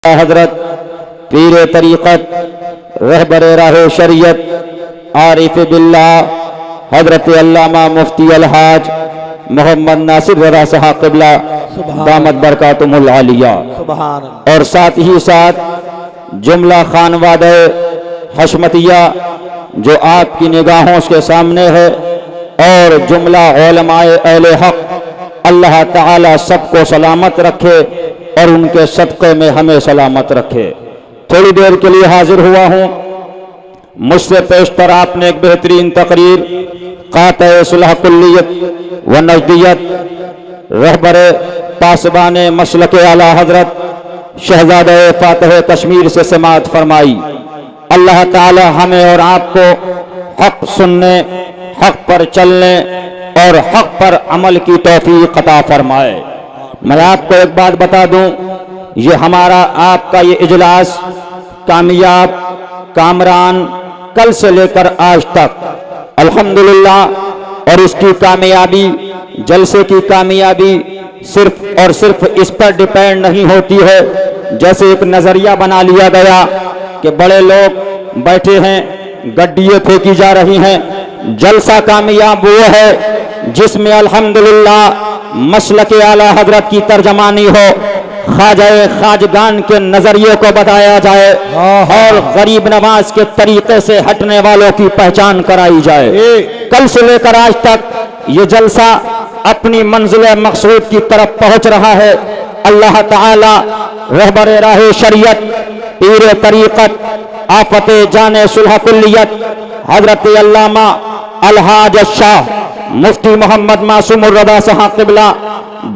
हजरत पीर तरीक़त रहबर राह शरीयत आरिफ बिल्लाह हजरत अल्लामा मुफ्ती अलहाज मोहम्मद नासिर रज़ा साहब क़िबला दामत बरकातुहुल आलिया और साथ ही साथ जुमला खानवादे हशमतिया जो आपकी निगाहों के सामने है और जुमला उलमाए अहले हक, अल्लाह ताला सबको सलामत रखे और उनके सदक़े में हमें सलामत रखे। थोड़ी देर के लिए हाजिर हुआ हूँ। मुझसे पेशतर आपने एक बेहतरीन तकरीर क़ाते सुलह कुल्लियत व नज़दियत रहबर पासबान मसलक आला हजरत शहजादे फातह कश्मीर से समाअत फरमाई। अल्लाह ताला हमें और आपको हक़ सुनने, हक़ पर चलने और हक़ पर अमल की तौफीक अता फरमाए। मैं आपको एक बात बता दूं, ये हमारा आपका ये इजलास कामयाब कामरान कल से लेकर आज तक अल्हम्दुलिल्लाह, और इसकी कामयाबी, जलसे की कामयाबी सिर्फ और सिर्फ इस पर डिपेंड नहीं होती है जैसे एक नज़रिया बना लिया गया कि बड़े लोग बैठे हैं, गड्डियाँ फेंकी जा रही हैं। जलसा कामयाब वो है जिसमें अल्हम्दुलिल्लाह मसलक आला हजरत की तर्जमानी हो, ख्वाजाए खाजगान के नजरिए को बताया जाए और गरीब नवाज के तरीके से हटने वालों की पहचान कराई जाए। कल से लेकर आज तक ये जलसा अपनी मंजिल मकसूद की तरफ पहुंच रहा है। अल्लाह ताला रहबर राह शरीयत पीर तरीक़त आफत जाने सुलह कुल्लियत हजरत अल्लामा अलहाज शाह मुफ्ती मोहम्मद मासूम रज़ा साहब क़िबला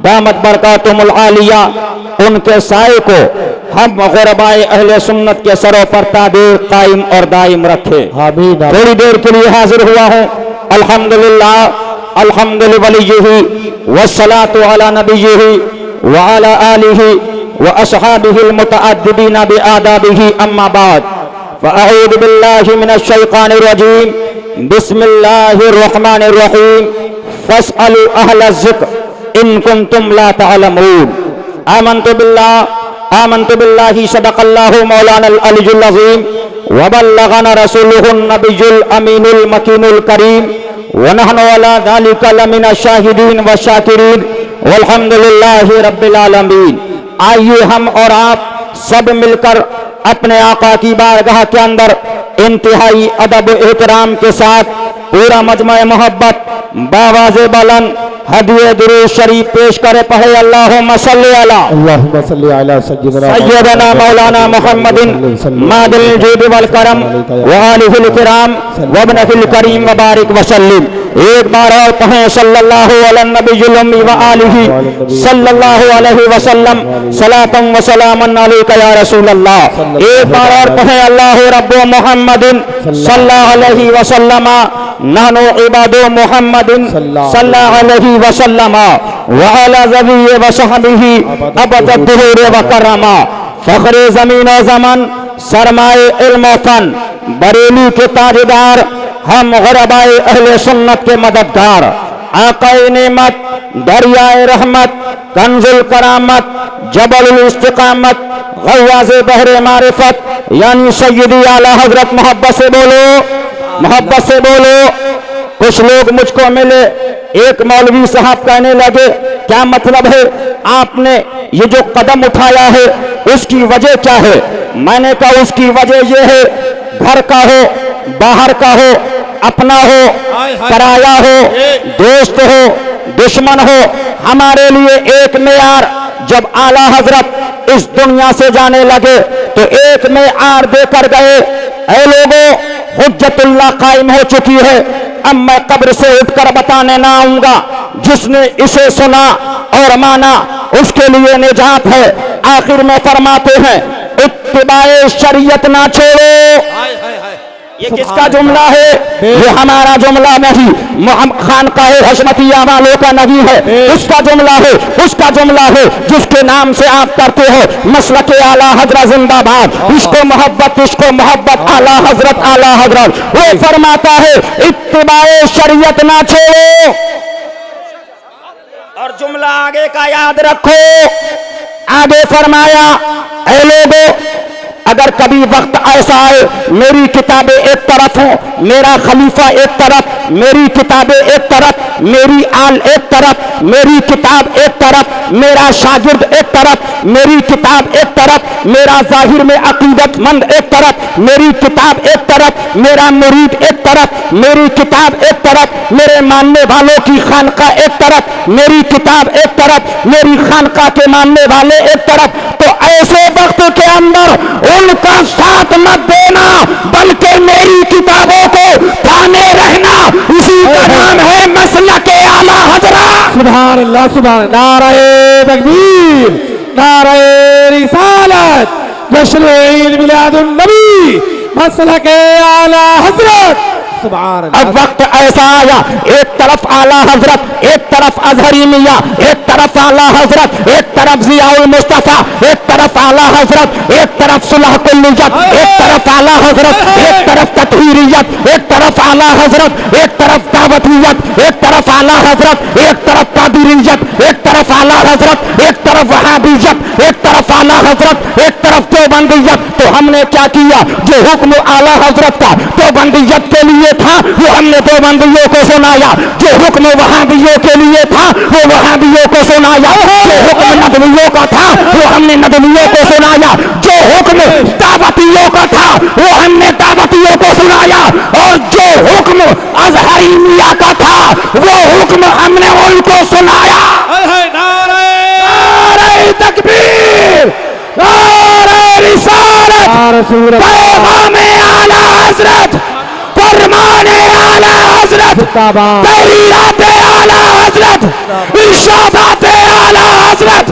दामत बरकातुहुल आलिया, उनके साए को हम गुरबाए अहले सुन्नत के सरों पर ताबीर कायम और दायम रखे। थोड़ी देर के लिए हाजिर हुआ हूँ। अल्हम्दुलिल्लाह अल्हम्दुलिल्लाह वलिय्यिही वस्सलातु अला नबिय्यिही व अला आलिही व अस्हाबिहिल मुतअद्दिबीना बिआदाबिही अम्मा बाद फ़अऊज़ु बिल्लाहि मिनश शैतानिर रजीम बिस्मिल्लाहिर्रहमानिर्रहीम फस्अलु अहला ज़िक्र इन कुंतुम ला तअलमून आमन्तु बिल्लाहि सदक़ल्लाहु मौलानल अलियुल अज़ीम व बल्लगना रसूलुहुन नबियुल अमीनुल मकीनुल करीम व नहनु अला ज़ालिका लमिनश शाहिदीन व शाकिरीन वल्हम्दुलिल्लाहि रब्बिल आलमीन। आइए हम और आप सब मिलकर अपने आका की बारगाह के अंदर इंतहाई अदब एहतराम के साथ पूरा मजमा मोहब्बत बावाज़े बुलंद हदिये दुरूद शरीफ पेश करे। पढ़े अल्लाहुम्मा सल्ली अला सय्यदना मौलाना मुहम्मदिन मादिल जूद वल करम व आलिहिल किराम व इब्निहिल करीम व बारिक व सल्लिम। एक बार और पढ़े सल्लल्लाहु अला नबिय्यिल उम्मी व आलिहि सल्लल्लाहु अलैहि वसल्लम सलातन व सलामन अलैका या रसूल अल्लाह। एक बार और पढ़े अल्लाहु रब्बु मुहम्मदिन सल्लल्लाहु अलैहि वसल्लम नहनु इबादु मुहम्मदिन सल्लल्लाहु अलैहि वसल्लम व अला ज़विय व सहबिही अबद दुहूर व करमा फ़ख्रे ज़मीन व ज़मान सरमाए इल्म व फन बरेली के ताजदार हम गुरबाए अहले सुन्नत के मददगार आक़ाए नेमत दरियाए रहमत कंजुल करामत जबलुल इस्तिक़ामत गव्वाज़े बहरे मारिफत यानी सय्यदी आला हजरत मोहब्बत से बोलो, मोहब्बत से बोलो। कुछ लोग मुझको मिले, एक मौलवी साहब कहने लगे क्या मतलब है आपने ये जो कदम उठाया है उसकी वजह क्या है? मैंने कहा उसकी वजह ये है, घर का हो बाहर का हो, अपना हो पराया हो, दोस्त हो दुश्मन हो, हमारे लिए एक मेयार जब आला हजरत इस दुनिया से जाने लगे तो एक मेयार देकर गए। ऐ लोगों, हुज्जतुल्लाह कायम हो चुकी है। अब मैं कब्र से उठकर बताने ना आऊंगा, जिसने इसे सुना और माना उसके लिए निजात है। आखिर में फरमाते हैं इत्तिबाए शरीयत ना छोड़ो। ये किसका जुमला है? ये हमारा जुमला नहीं, खानकाहे हशमतिया वालों का नहीं है, उसका जुमला है, उसका जुमला है जिसके नाम से आप करते हो मसलक आला हजरत जिंदाबाद। इसको मोहब्बत आला हजरत वो फरमाता है इत्तिबाए शरीयत ना छोड़ो। और जुमला आगे का याद रखो, आगे फरमाया, ऐ लोगों, अगर कभी वक्त ऐसा आए, मेरी किताबें एक तरफ हो, मेरा खलीफा एक तरफ, मेरी किताबें एक तरफ, मेरी आल एक तरफ, मेरी किताब एक तरफ, मेरा शागिर्द एक तरफ, मेरी किताब एक तरफ, मेरा जाहिर में अकीदतमंद एक तरफ, मेरी किताब एक तरफ, मेरा मुरीद एक तरफ, मेरी किताब एक तरफ, मेरे मानने वालों की खानका एक तरफ, मेरी किताब एक तरफ, मेरी खानका के मानने वाले एक तरफ। तो ऐसे वक्त के अंदर उनका साथ मत देना, बल्कि मेरी किताबों को थामे रहना। उसी का नाम है मसलके आला हजरत। सुभान अल्लाह, सुभान। नारे तकबीर, नारे रिसालत, जश्न ईद मिलादुन नबी, मसलके आला हजरत। अब वक्त ऐसा आया, एक तरफ आला हजरत, एक तरफ अजहरी मियां, एक तरफ आला हजरत, एक तरफ जियाउल मुस्तफा, एक तरफ आला हजरत, एक तरफ सुलह कुल्लियत, एक तरफ आला हजरत, एक तरफ तत्हीरियत, एक तरफ आला हजरत, एक तरफ दावतियत, एक तरफ आला हजरत, एक तरफ कादिरियत, एक तरफ आला हजरत, एक तरफ वहाबियत, एक तरफ आला हजरत, एक तरफ देवबंदियत। तो हमने क्या किया, जो हुक्म आला हजरत का देवबंदियत के लिए था वो हमने देवबंदियों को सुनाया, जो हुक्म वहाबियों के लिए था वो वहाबियों को सुनाया, जो हुक्म नदवियों का था वो हमने नदवियों को सुनाया, जो हुक्म दावतियों का था वो हमने दावतियों को सुनाया, और जो हुक्म अजहरी मियां का था वो हुक्म हमने उनको सुनाया। नारे तकबीर, नारे रिसालत, पैगाम आला हजरत, फरमाने आला हजरत, तहरीरात आला हजरत, इरशादात आला हजरत,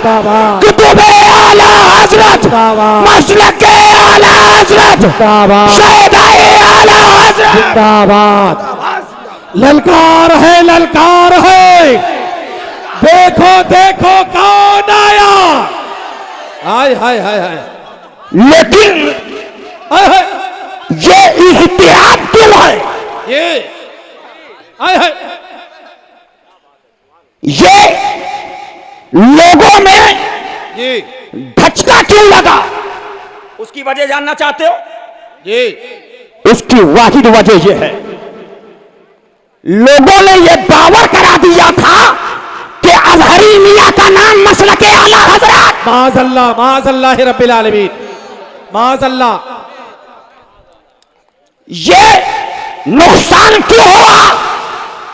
कुतुबे आला हजरत, मसलके आला हजरत, शहदाए आला हजरत। जिंदाबाद। ललकार है, ललकार है। देखो देखो कौन आया। हाय हाय हाय हाय। लेकिन हाय हाय, ये इज्तिहाद क्यों है? ये हाय हाय, ये लोगों में ये धचका क्यों लगा? उसकी वजह जानना चाहते हो? ये उसकी वाहिद वजह यह है, लोगों ने यह दावा करा दिया था कि अजहरी मियां का नाम मसलके आला हजरत। माज़अल्लाह, माज़अल्लाह रब्बिल आलमीन, माज़अल्लाह। ये नुकसान क्यों हुआ?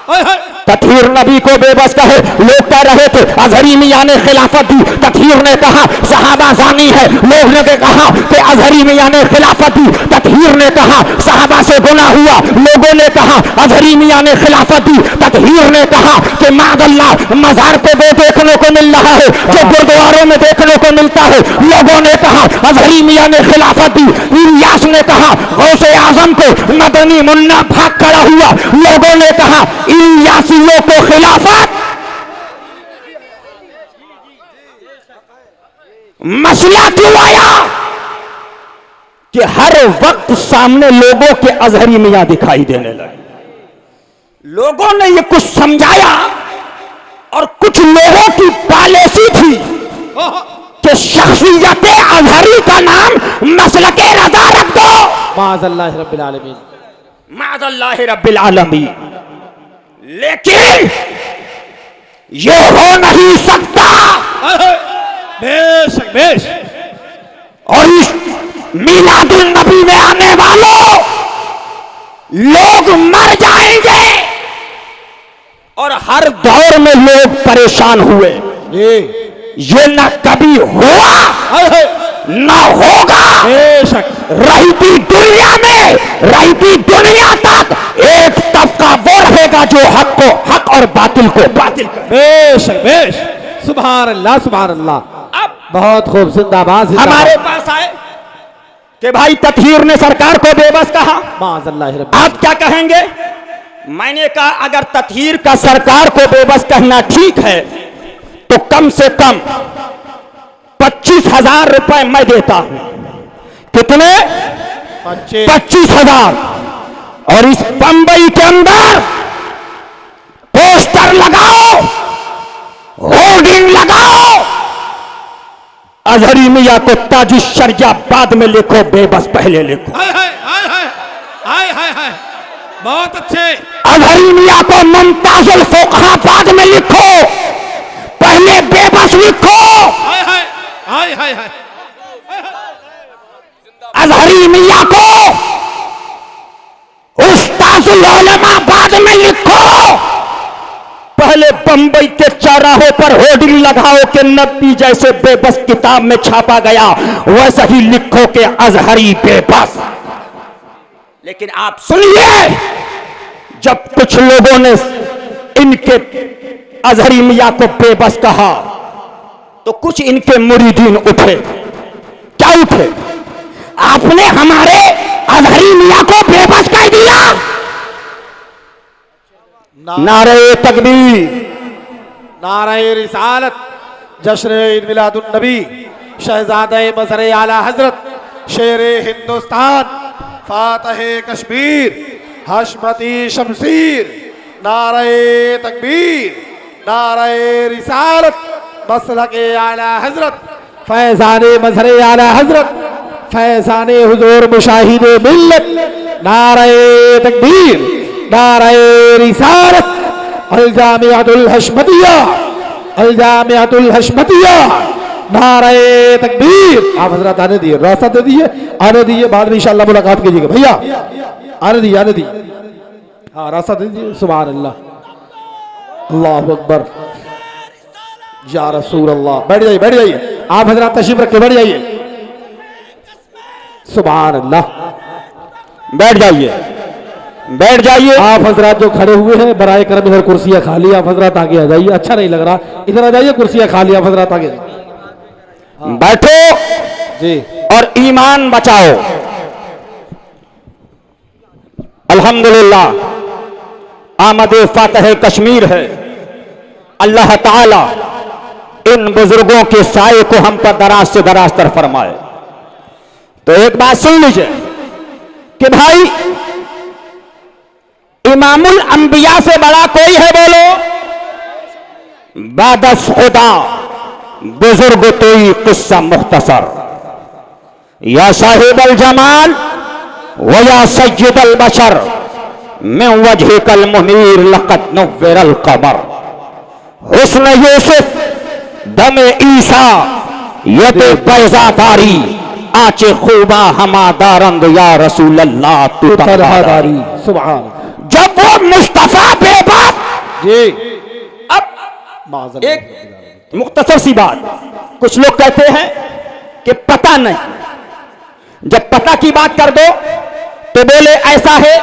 हाय हाय, तत्हीर नबी को बेबस कहे, लोग कह रहे थे अजहरी मियां ने खिलाफत दी, तत्हीर ने कहा सहाबा जानी है, लोग ने कहा कि अजहरी मियां ने खिलाफत दी, तत्हीर ने कहा सहाबा से गुनाह हुआ, लोगों ने कहा अजहरी मियां ने खिलाफत दी, तत्हीर ने कहा कि मादल्लाह मजार पे वो देखने को मिल रहा है जो गुरुद्वारों में देखने को मिलता है, लोगों ने कहा अजहरी मियां ने खिलाफत दी, इलियास ने कहा गौसे आजम को मदनी मुन्ना भाग खड़ा हुआ, लोगों ने कहा इलियासियों को खिलाफत। मसला क्यों आया कि हर वक्त सामने लोगों के अजहरी मियां दिखाई देने लगे। लोगों ने ये कुछ समझाया और कुछ लोगों की पॉलिसी थी कि शख्सियत अजहरी का नाम मसलके रजा रख दो। माज़अल्लाह रब्बिल आलमीन, माज़अल्लाह रब्बिल आलमीन। लेकिन ये हो नहीं सकता। बेशक बेशक। और इस मीलादुल नबी में आने वालों लोग मर जाएंगे, और हर दौर में लोग परेशान हुए। ये ना कभी हुआ ना होगा। बेशक। रहती दुनिया में, रहती दुनिया तक एक तबका वो रहेगा जो हक को हक और बातिल को बातिल करे। बेशक बेशक। सुभान अल्लाह, सुभान अल्लाह। अब बहुत खूब, जिंदाबाद। हमारे पास आए कि भाई तत्हीर ने सरकार को बेबस कहा, माज़अल्लाह रब्बिल। आप क्या कहेंगे? मैंने कहा अगर तत्हीर का सरकार को बेबस कहना ठीक है तो कम से कम 25,000 रुपए मैं देता हूं। कितने? 25,000। और इस बंबई के अंदर पोस्टर लगाओ, होर्डिंग लगाओ, अजहरी मियाँ को ताजुश शरिया बाद में लिखो, बेबस पहले लिखो। हाय हाय हाय हाय हाय हाय हाय, बहुत अच्छे। अजहरी मियाँ को मुमताजुल फुकहा बाद में लिखो, पहले बेबस लिखो। हाय हाय हाय हाय हाय, अजहरी मियाँ को उस्ताजुल उलमा बाद में लिखो, पहले बंबई के चौराहों पर होर्डिंग लगाओ कि नबी जैसे बेबस किताब में छापा गया, वैसा ही लिखो कि अजहरी बेबस। लेकिन आप सुनिए, जब कुछ लोगों ने इनके अजहरी मियाँ को बेबस कहा तो कुछ इनके मुरीदीन उठे। क्या उठे? आपने हमारे अजहरी मियाँ को बेबस कह दिया। नारे तकबीर, नारे रिसालत, जश्न ईद मिलादुन नबी, शहजादे मज़हर आला हजरत, शेरे हिंदुस्तान, फातहे कश्मीर, हशमती शमशीर, नारे तकबीर, नारे रिसालत, मसलके आला हजरत, फैज़ाने मज़हर आला हजरत, फैज़ाने हुजूर मुशाहिदे मिल्लत, नारे तकबीर, नारे रिसालत, अल जामिअतुल हशमतिया, अल जामिअतुल हशमतिया, नारे तकबीर। आप हजरत आने दिए, रास्ता दे दिए, आने दिए, बाद में इंशाअल्लाह मुलाकात कीजिएगा। भैया आने दिए, आने दिए, हाँ रास्ता दे दीजिए। सुभान अल्लाह, अल्लाहु अकबर, या रसूल अल्लाह। बैठ जाइए, बैठ जाइए, आप हजरत तशरीफ रख के बैठ जाइए। सुभान अल्लाह, बैठ जाइए, बैठ जाइए। आप हजरात जो खड़े हुए हैं बराए करम इधर कुर्सियां खाली, आप हजरात आगे आ जाइए। अच्छा नहीं लग रहा, इधर आ जाइए, कुर्सियां खाली, आप हजरात आगे बैठो जी। और ईमान बचाओ। अल्हम्दुलिल्लाह, आमदे फातह कश्मीर है। अल्लाह ताला इन बुजुर्गों के साये को हम पर दराज से दराज तर फरमाए। तो एक बात सुन लीजिए कि भाई, इमामुल अंबिया से बड़ा कोई है बोलो? बादस खुदा बुजुर्ग तोई किस्सा मुख्तसर, या साहिब अल जमाल व या सय्यद अल बशर, मैं वजह कल मुनीर लक़द नव्वरल कमर, हुस्न यूसुफ दम ईसा यदे बैज़ादारी, आचे खूबा हमा दारंद या रसूल अल्लाह तू तन्हादारी। सुभान। जब वो मुस्तफा बेबाक जी। अब एक मुख्तसर सी बात, कुछ लोग कहते हैं कि पता नहीं, जब पता की बात कर दो तो बोले ऐसा है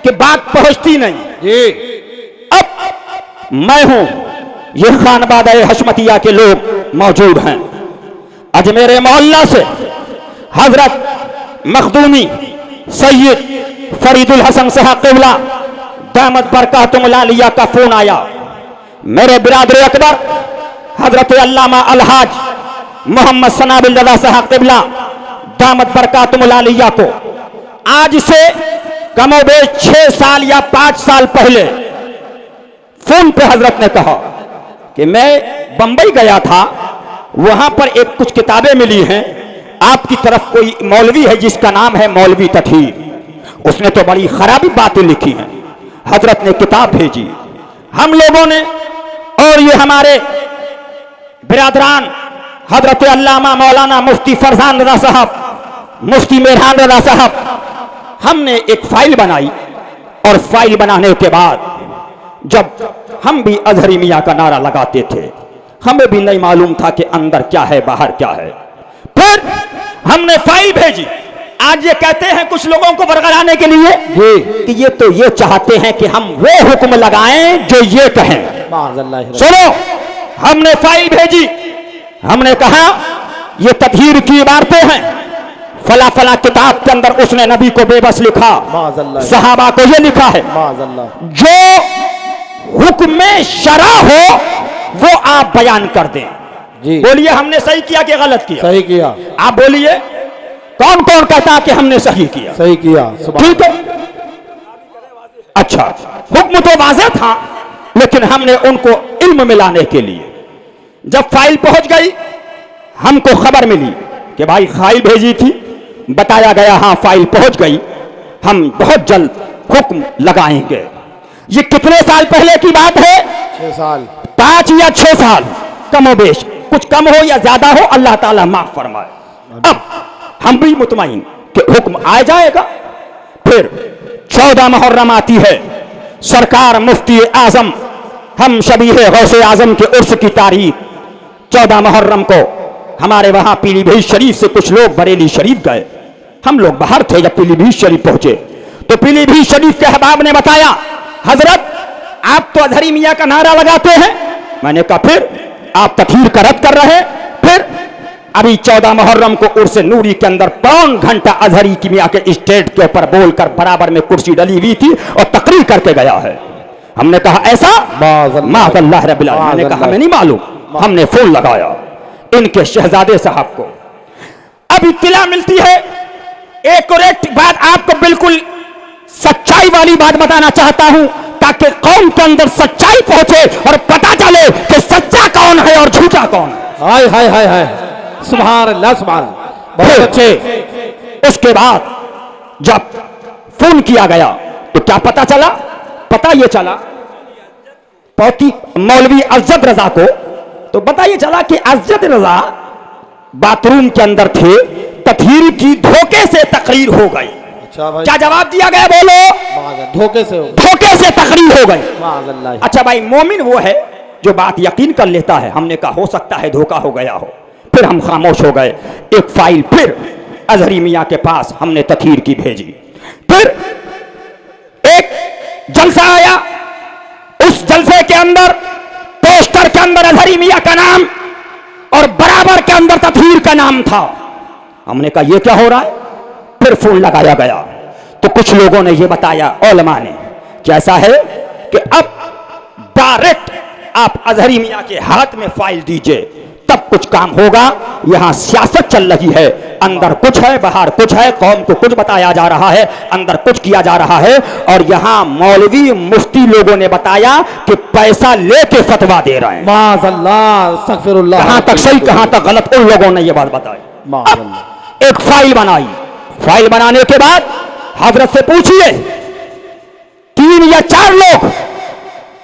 कि बात पहुंचती नहीं जी। अब मैं हूं, ये खानबाद हशमतिया के लोग मौजूद हैं। अजमेर मोहल्ला से हजरत मखदूमी सैयद फरीदुल हसन साहब क़िबला दामत बरकातुहुल आलिया का फोन आया। मेरे बिरादर अकबर हजरत अल्लामा अलहाज मोहम्मद सना बिन रज़ा साहब क़िबला दामत बरकातुहुल आलिया को आज से कमोबेश 6 साल या 5 साल पहले फोन पे हजरत ने कहा कि मैं बंबई गया था, वहां पर एक कुछ किताबें मिली हैं, आपकी तरफ कोई मौलवी है जिसका नाम है मौलवी तठीर, उसने तो बड़ी खराबी बातें लिखी हैं। हजरत ने किताब भेजी, हम लोगों ने और ये हमारे बिरादरान हजरत अल्लामा मौलाना मुफ्ती फरजान रज़ा साहब, मुफ्ती मेहरान रज़ा साहब, हमने एक फाइल बनाई और फाइल बनाने के बाद जब हम भी अजहरी मियाँ का नारा लगाते थे, हमें भी नहीं मालूम था कि अंदर क्या है बाहर क्या है। फिर हमने फाइल भेजी। आज ये कहते हैं कुछ लोगों को बरगलाने के लिए कि ये तो ये चाहते हैं कि हम वो हुक्म लगाएं जो ये कहें। सुनो, हमने फाइल भेजी, हमने कहा ये तत्हीर की इबारतें हैं, फला फला किताब के अंदर उसने नबी को बेबस लिखा, सहाबा को ये लिखा है, जो हुक्म शरा हो वो आप बयान कर दें। बोलिए हमने सही किया कि गलत किया? सही किया। आप बोलिए कौन कौन कहता कि हमने सही किया? सही किया। ठीक है, अच्छा, हुक्म तो वाज़ेह था, लेकिन हमने उनको इल्म मिलाने के लिए जब फाइल पहुंच गई, हमको खबर मिली कि भाई फाइल भेजी थी, बताया गया हाँ फाइल पहुंच गई, हम बहुत जल्द हुक्म लगाएंगे। ये कितने साल पहले की बात है? 6 साल, 5 या 6 साल, कमोबेश, कुछ कम हो या ज्यादा हो, अल्लाह ताला माफ फरमाए। अब हम भी मुतमईन कि हुक्म आ जाएगा। फिर 14 मुहर्रम आती है, सरकार मुफ्ती आजम हम शबीह गौसे आजम के उर्स की तारीख 14 मुहर्रम को हमारे वहां पीलीभीत शरीफ से कुछ लोग बरेली शरीफ गए। हम लोग बाहर थे, जब पीलीभीत शरीफ पहुंचे तो पीलीभीत शरीफ के अहबाब ने बताया, हजरत आप तो अजहरी मियाँ का नारा लगाते हैं। मैंने कहा फिर आप तकरीर का रद्द कर रहे हैं? फिर अभी 14 मुहर्रम को उर्स नूरी के अंदर 1 घंटा अजहरी की मियाँ के स्टेज के ऊपर बोलकर बराबर में कुर्सी डली हुई थी और तकरीर करके गया है। हमने कहा ऐसा? माज़अल्लाह रब्बिल आलमीन। मैंने कहा हमें नहीं मालूम, हमने फोन लगाया इनके शहजादे साहब को। अब इत्तिला मिलती है, एक और एक बात आपको बिल्कुल सच्चाई वाली बात बताना चाहता हूं ताकि कौम के अंदर सच्चाई पहुंचे और पता चले कि सच्चा कौन है और झूठा कौन है। हाय हाय हाय हाय, सुभान अल्लाह, सुभान अल्लाह, बहुत अच्छे। उसके बाद जब फोन किया गया तो क्या पता चला? पता ये चला पौती मौलवी अज़द रजा को, तो पता ये चला कि अज़द रजा बाथरूम के अंदर थे, तकरीर की धोखे से तकरीर हो गई। अच्छा भाई, क्या जवाब दिया गया? बोलो। धोखे से हो, धोखे से तकरीर हो गई। माज़अल्लाह। अच्छा भाई, मोमिन वो है जो बात यकीन कर लेता है। हमने कहा हो सकता है धोखा हो गया हो, फिर हम खामोश हो गए। एक फाइल फिर अजहरी मियाँ के पास हमने तकरीर की भेजी। फिर एक जलसा आया, उस जलसे के अंदर पोस्टर के अंदर अजहरी मियाँ का नाम और बराबर के अंदर तकरीर का नाम था। हमने कहा ये क्या हो रहा है? फिर फोन लगाया गया तो कुछ लोगों ने ये बताया, उलमा ने, कि ऐसा है कि अब डायरेक्ट आप अजहरी मियाँ के हाथ में फाइल दीजिए तब कुछ काम होगा। यहां सियासत चल रही है, अंदर कुछ है बाहर कुछ है, कौम को कुछ बताया जा रहा है, अंदर कुछ किया जा रहा है। और यहां मौलवी मुफ्ती लोगों ने बताया कि पैसा लेके फतवा दे रहे हैं। माज़अल्लाह, अस्तगफिरुल्लाह। कहां तक सही कहां तक गलत, उन लोगों ने यह बात बताई। माज़अल्लाह। एक फाइल बनाई, फाइल बनाने के बाद हजरत से पूछिए 3 या 4 लोग,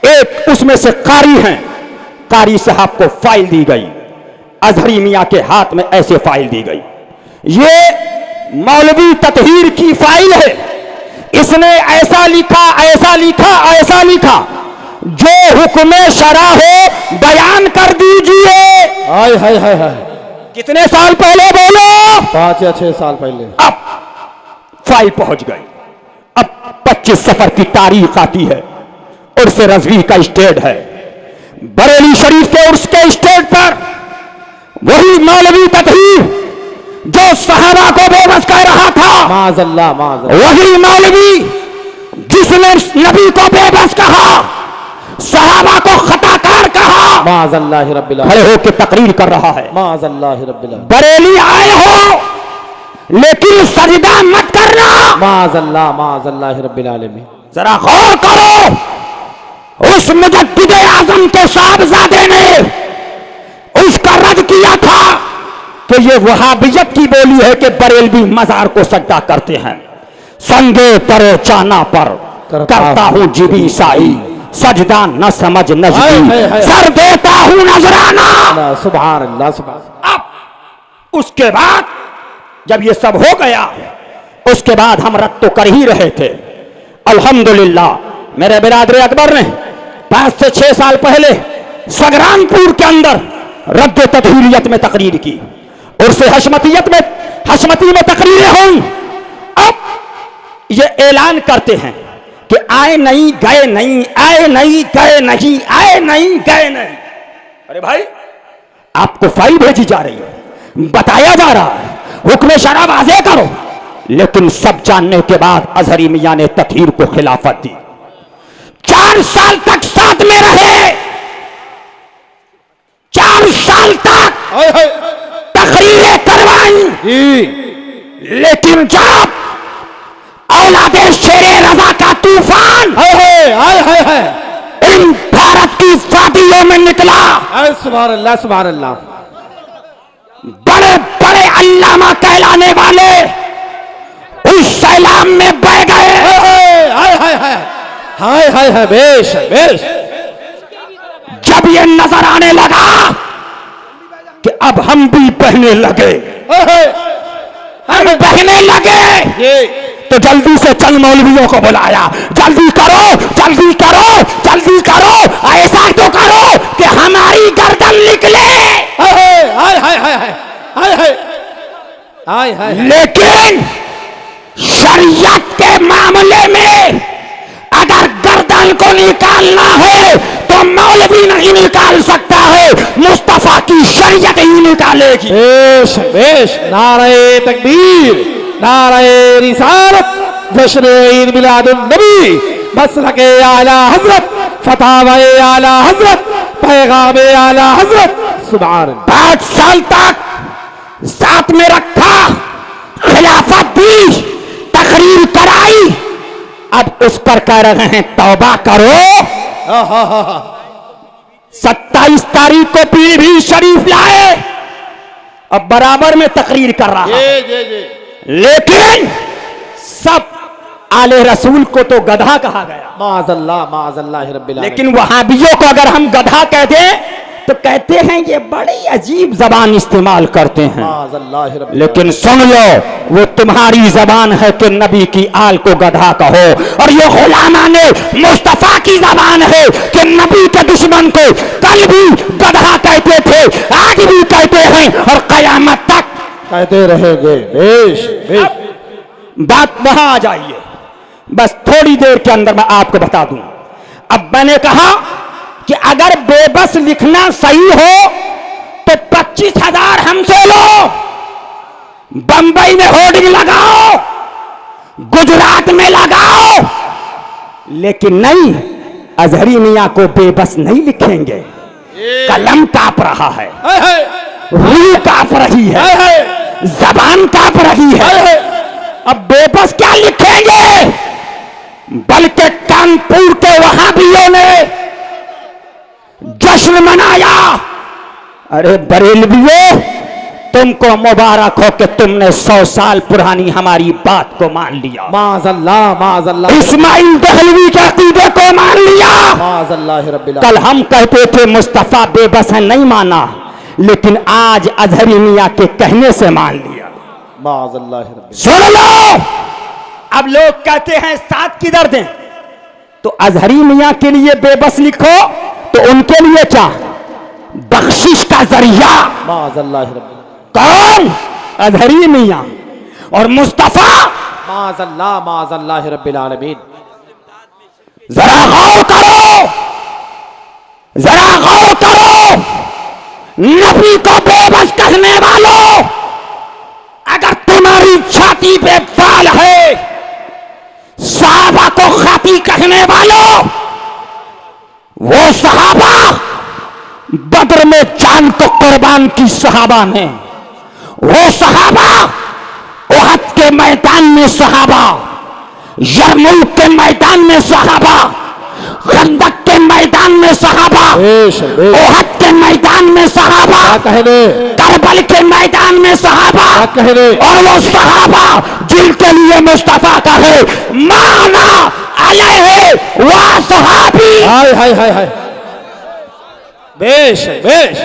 एक उसमें से कारी हैं, कारी साहब को फाइल दी गई, अजहरी मियाँ के हाथ में ऐसे फाइल दी गई। ये मौलवी ततहीर की फाइल है, इसने ऐसा लिखा ऐसा लिखा ऐसा लिखा, जो हुक्म शरा हो बयान कर दीजिए। हाय हाय हाय हाय, कितने साल पहले बोलो? 5 या 6 साल पहले। अब फाइल पहुंच गई। अब 25 सफर की तारीख आती है, उर्स रज़वी का स्टेज है, बरेली शरीफ के उर्स के स्टेज पर वही मौलवी ततहीर जो सहाबा को बेबस कह रहा था, माज़अल्लाह, माज़अल्लाह, वही मौलवी जिसने नबी को बेबस कहा, सहाबा को खताकार कहा, माज़अल्लाह रब्बिल खड़े आलमीन, होकर तकरीर कर रहा है। माज़अल्लाह रब्बिल आलमीन। बरेली आए हो लेकिन सजदा मत करना। माज़अल्लाह, माज़अल्लाह रब्बिल आलमीन। जरा गौर करो, उस मुजद्दिद आज़म के साहबजादे ने उसका रद्द किया था कि ये वहाबियत की बोली है कि बरेलवी मजार को सजदा करते हैं। संगे परे चाना पर करता हूं जीबी साई, सजदा न समझ नजदी, सर देता हूं नजराना। सुभान अल्लाह, सुभान। अब उसके बाद जब ये सब हो गया, उसके बाद हम रद्द तो कर ही रहे थे। अल्हम्दुलिल्लाह मेरे बिरादर अकबर ने 5 से 6 साल पहले सगरानपुर के अंदर रद्द तदहीरियत में तकरीर की, और से हशमती में तकरीरें हुई। अब ये ऐलान करते हैं कि आए नहीं गए नहीं, आए नहीं गए नहीं, आए नहीं गए नहीं। अरे भाई, आपको फाइल भेजी जा रही है, बताया जा रहा है हुक्म शरा वाज़े करो, लेकिन सब जानने के बाद अजहरी मियाँ ने तकरीर को खिलाफत दी। 4 साल तक साथ में रहे, 4 साल तक तकरीरें करवाई, लेकिन जब औलादे शेरे रजा का तूफान इन भारत की वादियों में निकला, सुभान अल्लाह, सुभान अल्लाह, बड़े बड़े अल्लामा कहलाने वाले उस सैलाब में बह गए। हाय हाय हाय हाय हाय हाय, बेश बेश। जब ये नजर आने लगा कि अब हम भी बहने लगे, हम बहने लगे, तो जल्दी से चंद मौलवियों को बुलाया, जल्दी करो जल्दी करो जल्दी करो, ऐसा तो करो कि हमारी गर्दन निकले। हाय हाय हाय हाय हाय हाय हाय। लेकिन शरीयत के मामले में अगर गर्दन को निकालना है तो मौलवी नहीं निकाल सकता है, मुस्तफा की शरीयत ही निकालेगी। बेश बेश। नारे तकबीर, नारे रिसालत, जश्न ईद मिलादुन नबी, मसलके आला हजरत, फतावाए आला हजरत, पैगामे आला हजरत। सुभान अल्लाह। 5 साल तक साथ में रखा, खिलाफत दी, तकरीर कराई, अब उस पर कह रहे हैं तौबा करो। 27 तारीख को पीलीभीत शरीफ लाए, अब बराबर में तकरीर कर रहा है, लेकिन सब आले रसूल को तो गधा कहा गया। माज़अल्लाह माज़अल्लाह रब्बिल आलमीन। लेकिन वहाबियों को अगर हम गधा कह दें तो कहते हैं ये बड़ी अजीब जबान इस्तेमाल करते हैं। माज़अल्लाह रब्बिल लेकिन सुन लो, वो तुम्हारी जबान है कि नबी की आल को गधा कहो, और ये गुलामा ने मुस्तफा की जबान है कि नबी के दुश्मन को कल भी गधा कहते थे, आज भी कहते हैं और कयामत तक कहते रहेंगे। बेश बेश। बात वहां आ जाइए, बस थोड़ी देर के अंदर मैं आपको बता दूं। अब मैंने कहा कि अगर बेबस लिखना सही हो तो 25,000 हमसे लो, बंबई में होर्डिंग लगाओ, गुजरात में लगाओ, लेकिन नहीं, अजहरी मियां को बेबस नहीं लिखेंगे। कलम कांप रहा है, रूह कांप रही है, जबान कांप रही है, अब बेबस क्या लिखेंगे। बल्कि कानपुर के वहाबियों ने जश्न मनाया। अरे बरेलवियों, तुमको मुबारक हो कि तुमने 100 साल पुरानी हमारी बात को मान लिया। माज़अल्लाह माज़अल्लाह। इस्माइल दहलवी के अकीदे को मान लिया। माज़अल्लाह रब्बिल कल हम कहते थे मुस्तफा बेबस है, नहीं माना, लेकिन आज अजहरी मियां के कहने से मान लिया। माज़अल्लाह रब्बिल। सुन लो, अब लोग कहते हैं साथ किधर दें, तो अजहरी मियां के लिए बेबस लिखो तो उनके लिए क्या, बख्शिश का जरिया। माज़अल्लाह रब्बिल। कौन, अजहरी मियां और मुस्तफा। माज़अल्लाह माज़अल्लाह रब्बिल आलमीन। जरा गौर करो, जरा गौर करो, नबी को बेबस कहने वालों, अगर तुम्हारी छाती पे बाल है, सहाबा को खाती कहने वालों, वो सहाबा बद्र में जान को कुर्बान की सहाबा ने, वो सहाबा उहद के मैदान में सहाबा, यरमुक के मैदान में सहाबा, खंदक के मैदान में सहाबा, उहद के मैदान में सहाबा, करबल के मैदान में सहाबा, और वो सहाबा जिनके लिए मुस्तफा का है माना अलैहि व सहाबी। हाय हाय हाय हाय। बेश बेश।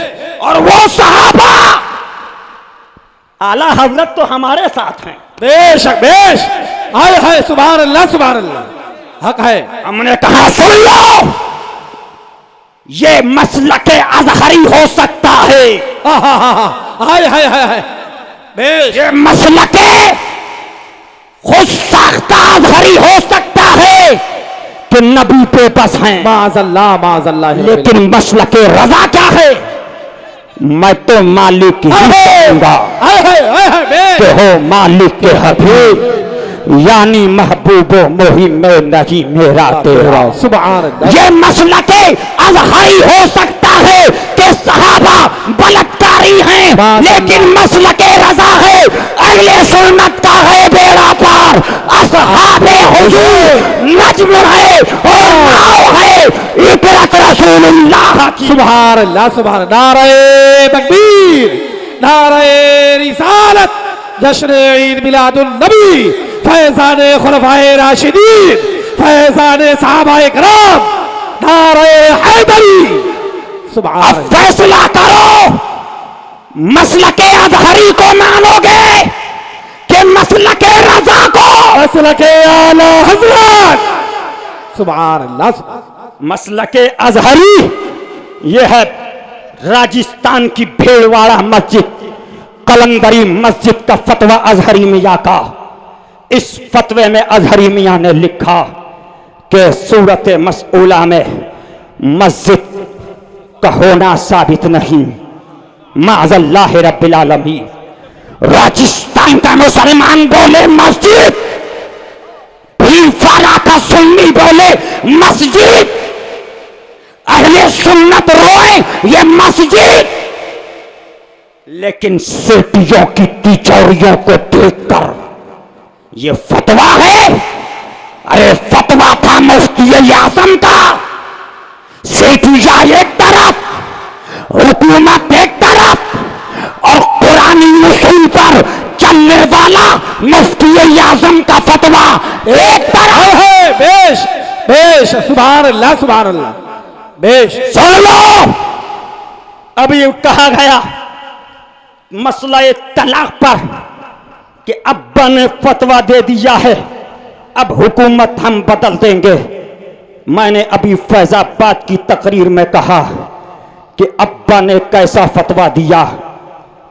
और वो सहाबा आला हजरत तो हमारे साथ हैं। बेश बेश। हाय हाय, सुभान अल्लाह सुभान अल्लाह। हक है। हमने कहा सुन लो, ये मसलके अजहरी हो सकता है। हाय हाय हाय हाय। बेश। ये मसलके खुद साख्ता अजहरी हो सकता है कि नबी पे बस हैं। माज़अल्लाह माज़अल्लाह। लेकिन मसलके रजा क्या है, मैं तो मालिक ही कहूंगा कि हो मालिक के हबीब, यानी महबूबो मुहिम में नहीं मेरा तेरा। सुभान अल्लाह। ये मसलके अजहरी हो सकता है कि सहाबा बलात्कारी हैं, लेकिन मसलके रजा है, अहले सुन्नत का है बेड़ा पार, असहाबे हुजूर नज्म है और नाव है इतरत रसूलुल्लाह की। सुभान अल्लाह सुभान। नारे तकबीर, नारे रिसालत, जश्न ईद मिलादुन नबी, फैजान खुलफाए राशिदीन, फैजान सहाबाए किराम, नारे हैदरी। सुभान अब फैसला करो, मसलके अजहरी को मानोगे कि मसलके रजा को? मसलके आला हजरत। सुभान अल्लाह। मसलके अजहरी ये है राजस्थान की भीलवाड़ा मस्जिद, कलंदरी मस्जिद का फतवा अजहरी मियाँ का। इस फतवे में अजहरी मियाँ ने लिखा कि सूरत मसऊला में मस्जिद का होना साबित नहीं, माज़ल्लाह रब्बिल आलमीन। राजस्थान का मुसलमान बोले मस्जिद, भीलवाड़ा का सुन्नी बोले मस्जिद, अहले सुन्नत रोए ये मस्जिद। लेकिन सेठियों की तिजोरियों को देखकर ये फतवा है। अरे फतवा था मुफ्ती आजम का, सेठिया एक तरफ, हुकूमत एक तरफ, और कुरानी उसूल पर चलने वाला मुफ्ती आजम का फतवा एक तरफ है। बेश बेश, सुभान अल्लाह, सुभान अल्लाह। बेश सुन लो, अभी कहा गया मसला तलाक पर कि अब्बा ने फतवा दे दिया है, अब हुकूमत हम बदल देंगे। मैंने अभी फैजाबाद की तकरीर में कहा कि अब्बा ने कैसा फतवा दिया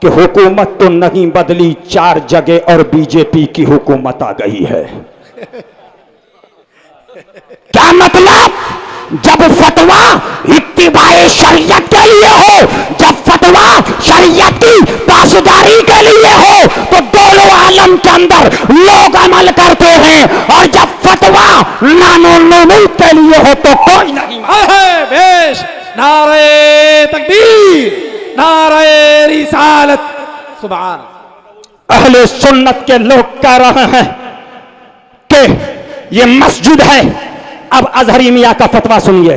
कि हुकूमत तो नहीं बदली, 4 जगह और बीजेपी की हुकूमत आ गई है। क्या मतलब? जब फतवा इत्तिबाए शरीयत के लिए हो, जब फतवा शरीयत की पासदारी के लिए हो तो दोनों आलम के अंदर लोग अमल करते हैं, और जब फतवा नानो के लिए हो तो कोई नहीं। है। बेश, नारे तकबीर, नारे रिसालत। सुभान। अहले सुन्नत के लोग कह रहे हैं कि ये मस्जिद है। अब अजहरी मियाँ का फतवा सुनिए,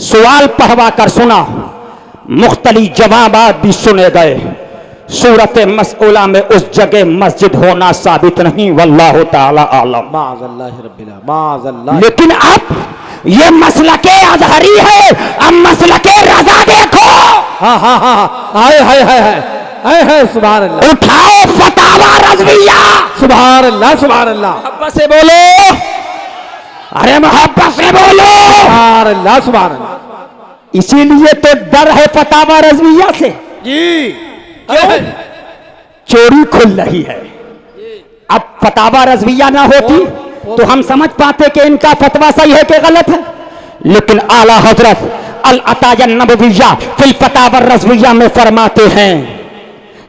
सवाल पढ़वा कर सुना, मुख्तलिफ जवाबात भी सुने गए। सूरत मसऊला में उस जगह मस्जिद होना साबित नहीं, वल्लाहु ताला आलम। माज़ल्लाह रब्बिल माज़ल्लाह। लेकिन अब ये मसलके अजहरी है, अब मसलके रजा देखो। हाँ हाँ हाँ, हाय हाय हाय हाय हाय, सुभान अल्लाह। उठाओ फतावा रज़विया। सुभान अल्लाह, सुभान अल्लाह। मोहब्बत से बोलो, अरे मोहब्बत से बोलो। सुभान अल्लाह, सुभान अल्लाह। इसीलिए तो डर है फतावा रज़विया से जी। चोरी खुल रही है। अब फतावा रज़विया ना होती तो हम समझ पाते कि इनका फतवा सही है कि गलत है। लेकिन आला हजरत अल अताया नबविया फिल फतावा रज़विया में फरमाते हैं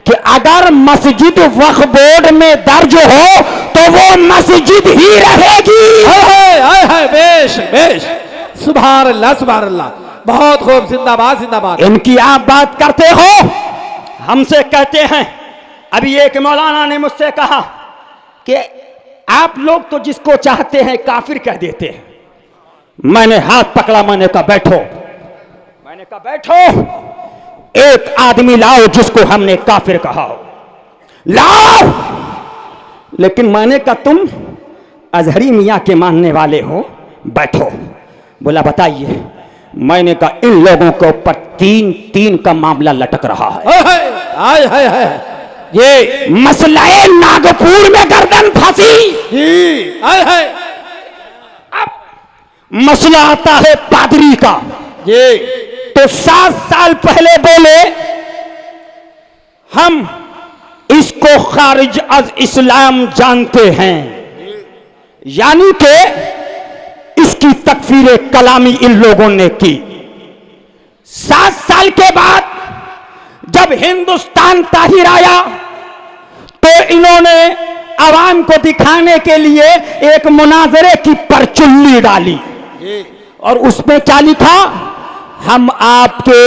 कि अगर मस्जिद वक्फ बोर्ड में दर्ज हो तो वो मस्जिद ही रहेगी। हाय हाय हाय, बेश बेश, सुभान अल्लाह, सुभान अल्लाह। बहुत खूब, जिंदाबाद जिंदाबाद। इनकी आप बात करते हो, हमसे कहते हैं। अभी एक मौलाना ने मुझसे कहा कि आप लोग तो जिसको चाहते हैं काफिर कह देते हैं। मैंने हाथ पकड़ा, मैंने कहा बैठो, मैंने कहा बैठो, एक आदमी लाओ जिसको हमने काफिर कहा हो, लाओ। लेकिन मैंने कहा तुम अजहरी मियाँ के मानने वाले हो, बैठो। बोला बताइए। मैंने कहा इन लोगों के ऊपर 3 का मामला लटक रहा है। हाय हाय हाय, ये मसलाए नागपुर में गर्दन फंसी जी। हाय हाय। अब मसला आता है पादरी का। ये तो 7 साल पहले बोले हम इसको खारिज अज इस्लाम जानते हैं, यानी कि इसकी तकफीर कलामी इन लोगों ने की। 7 साल के बाद जब हिंदुस्तान ताहिर आया तो इन्होंने आवाम को दिखाने के लिए एक मुनाजरे की परचुल्ली डाली, और उसमें क्या लिखा, हम आपके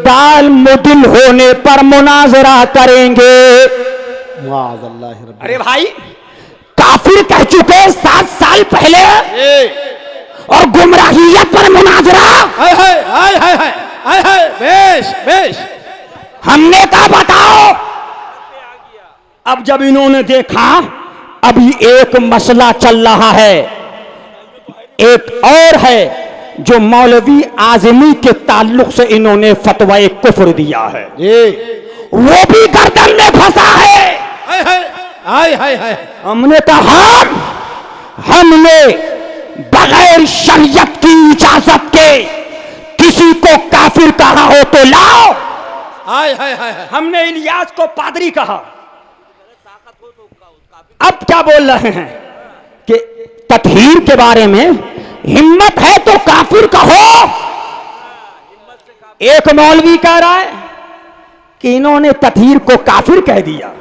दाल मुदिल होने पर मुनाजरा करेंगे। अरे भाई, काफिर कह चुके 7 साल पहले, और गुमराहियत पर मुनाजरा। हाय हाय हाय हाय हाय हाय, बेश बेश। हमने कहा बताओ। अब जब इन्होंने देखा अभी एक मसला चल रहा है, एक और है जो मौलवी आजमी के ताल्लुक से इन्होंने फतवा कुफ्र दिया है, वो भी गर्दन में फंसा है। हाय हाय हाय। हमने कहा हमने बगैर शरीयत की इजाजत के किसी को काफिर कहा हो तो लाओ। हाय हाय हाय। हमने इलियास को पादरी कहा। अब क्या बोल रहे हैं कि तत्हीर के बारे में हिम्मत है तो काफिर कहो। एक मौलवी कह रहा है कि इन्होंने तत्हीर को काफिर कह दिया।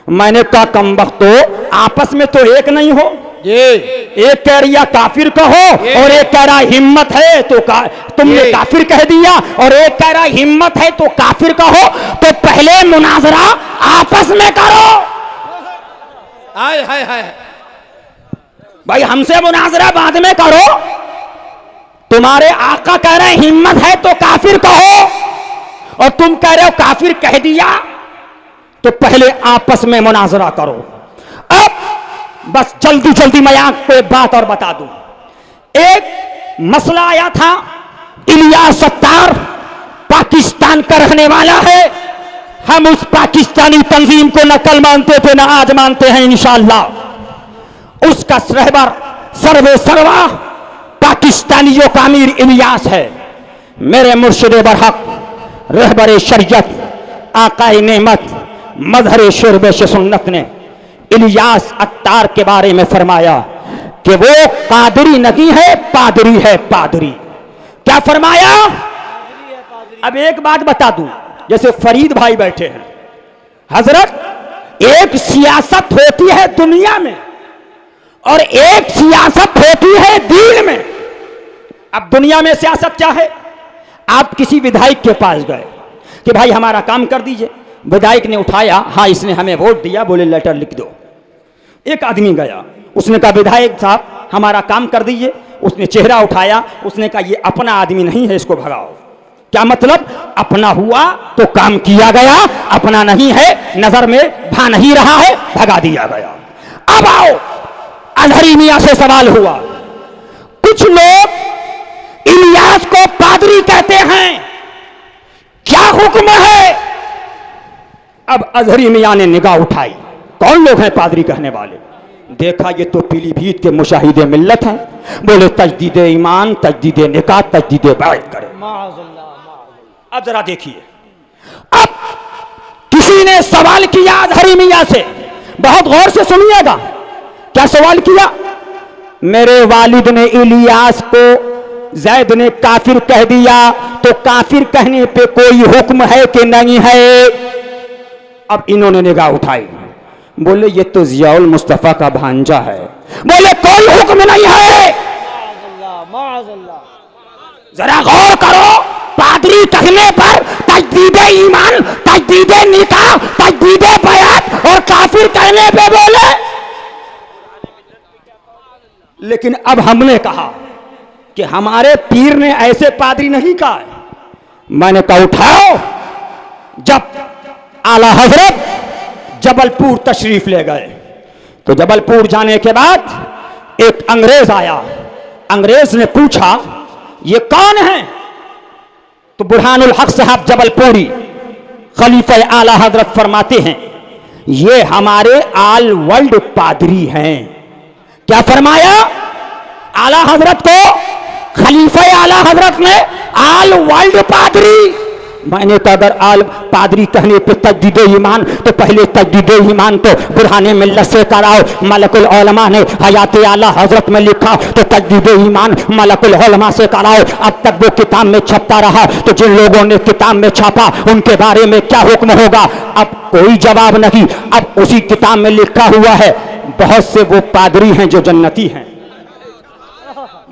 मैंने कहा कमबख्तो, आपस में तो एक नहीं हो। एक कह रही काफिर कहो और एक कह रहा हिम्मत है तो तुमने काफिर कह दिया, और एक कह रहा हिम्मत है तो काफिर कहो। तो पहले मुनाजरा आपस में करो। हाय हाय हाय। भाई हमसे मुनाजरा बाद में करो। तुम्हारे आका कह रहे हैं हिम्मत है तो काफिर कहो, और तुम कह रहे हो काफिर कह दिया, तो पहले आपस में मुनाजरा करो। अब बस जल्दी जल्दी मैं आपको एक बात और बता दूं। एक मसला आया था, इलियास सत्तार पाकिस्तान का रहने वाला है। हम उस पाकिस्तानी तंजीम को न कल मानते थे, न आज मानते हैं इंशाअल्लाह। उसका रहबर सर्वे सर्वा पाकिस्तानियों का अमीर इलियास है। मेरे मुर्शिद बरहक रहबर शरीयत आकाए नेमत मजहर शुरब सुन्नत ने इलियास अत्तार के बारे में फरमाया कि वो कादरी नहीं है, पादरी है, पादरी। क्या फरमाया? अब एक बात बता दूं, जैसे फरीद भाई बैठे हैं, हजरत एक सियासत होती है दुनिया में और एक सियासत होती है दीन में। अब दुनिया में सियासत क्या है? आप किसी विधायक के पास गए कि भाई हमारा काम कर दीजिए। विधायक ने उठाया, हाँ इसने हमें वोट दिया, बोले लेटर लिख दो। एक आदमी गया, उसने कहा विधायक साहब हमारा काम कर दीजिए। उसने चेहरा उठाया, उसने कहा ये अपना आदमी नहीं है, इसको भगाओ। क्या मतलब? अपना हुआ तो काम किया गया, अपना नहीं है, नजर में भा नहीं रहा है, भगा दिया गया। अब आओ, अजहरी मियां से सवाल हुआ। कुछ लोग इलियास को पादरी कहते हैं, क्या हुक्म है? अब अजहरी मियां ने निगाह उठाई, कौन लोग हैं पादरी कहने वाले? देखा ये तो पीलीभीत के मुशाहिदे मिल्लत हैं। बोले तजदीद ईमान, तजदीद निकाह, तजदीद बैत करें। अब जरा देखिए, अब किसी ने सवाल किया अजहरी मियां से, बहुत गौर से सुनिएगा। क्या सवाल किया? मेरे वालिद ने इलियास को जैद ने काफिर कह दिया, तो काफिर कहने पे कोई हुक्म है कि नहीं है? अब इन्होंने निगाह उठाई, बोले ये तो जियाउल मुस्तफा का भांजा है। बोले कोई हुक्म नहीं है। जरा गौर करो, पादरी कहने पर तजदीद ईमान, तजदीद निकाह, तजदीद बयात और काफिर कहने पे बोले। लेकिन अब हमने कहा कि हमारे पीर ने ऐसे पादरी नहीं कहा। मैंने कहा उठाओ। जब आला हजरत जबलपुर तशरीफ ले गए, तो जबलपुर जाने के बाद एक अंग्रेज आया। अंग्रेज ने पूछा ये कौन है? तो बुरहानुल हक साहब जबलपुरी खलीफा आला हजरत फरमाते हैं ये हमारे आल वर्ल्ड पादरी हैं। क्या फरमाया? आला हजरत को खलीफा आला हजरत ने आल वर्ल्ड पादरी। मैंने कहा अगर आल पादरी कहने पे तजदीद ईमान, तो पहले तजदीद ईमान तो बुरहाने मिल्लत से कराओ। मलकुल उलमा ने हयात आला हजरत में लिखा, तो तजदीद ईमान मलकुल उलमा से कराओ। अब तक वो किताब में छपता रहा, तो जिन लोगों ने किताब में छापा उनके बारे में क्या हुक्म होगा? अब कोई जवाब नहीं। अब उसी किताब में लिखा हुआ है बहुत से वो पादरी हैं जो जन्नती हैं।